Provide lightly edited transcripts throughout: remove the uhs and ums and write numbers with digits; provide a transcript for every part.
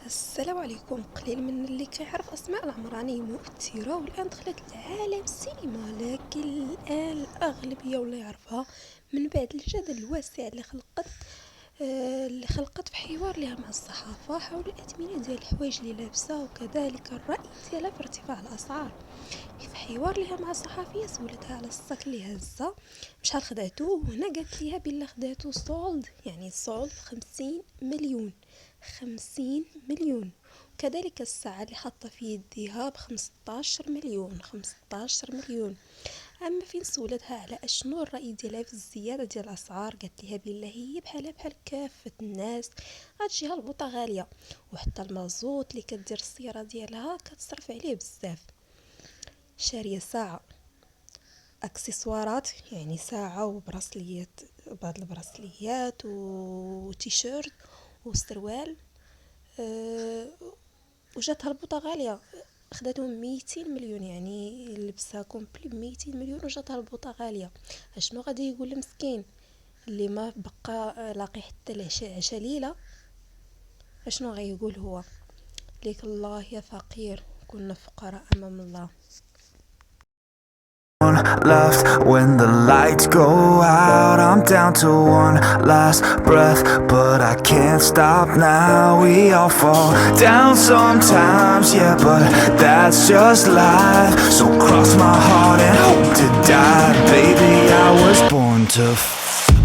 السلام عليكم. قليل من اللي كيعرف اسماء العمراني مؤثره، والان دخلت لعالم السينما، لكن الان الاغلبيه ولا يعرفها من بعد الجدل الواسع اللي خلقت في حوار لها مع الصحافه حول الاثمنه ديال الحوايج اللي لابسه، وكذلك الراي ديالها في ارتفاع الاسعار. في حوار لها مع صحفيه سولتها على الصك اللي هزه شحال خدعتو، وهنا قالت ليها بلا خدعتو سولد، يعني سولد 50 مليون. 50 مليون. وكذلك الساعة اللي حاطة في يديها ب15 مليون. 15 مليون. اما فين سولتها على اشنو الرأي ديالها في الزيادة ديال الاسعار، قالت ليها بلا هي بحالها بحال كافة الناس غتجيها البوطة غالية، وحتى المازوت اللي كدير السيارة ديالها كتصرف عليه بزاف. شارية ساعة اكسسوارات، يعني ساعة وبراسليات، بعض البراسليات وتيشيرت وسروال. أه وجاتها البوطة غالية، خداتهم 200 مليون، يعني لبسها كومبلي ب200 مليون وجاتها البوطة غالية. اشنو غادي يقول المسكين اللي ما بقى لاقي حتى العشاء ليلة؟ اشنو غيقول هو؟ ليك الله يا فقير، كنا فقراء امام الله. Left when the lights go out, I'm down to one last breath, but I can't stop now. We all fall down sometimes, yeah, but that's just life. So cross my heart and hope to die. Baby, I was born to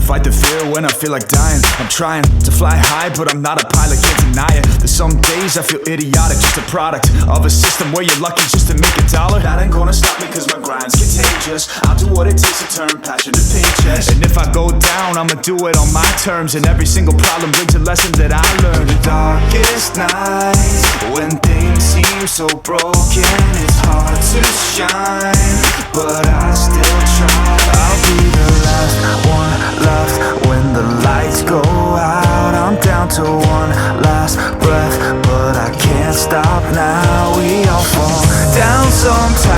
fight the fear when I feel like dying. I'm trying to fly high, but I'm not a pilot, can't deny it. There's some days I feel idiotic, just a product of a system where you're lucky just to make $1. That ain't gonna stop me cause my grind's contagious. I'll do what it takes to turn passion to paychecks. And if I go down, I'ma do it on my terms. And every single problem brings a lesson that I learned. The darkest nights, when things seem so broken, it's hard to shine, but I still try. I'll be the last one left when the lights go out. I'm down to one last breath, but I can't stop now. We all fall down sometimes.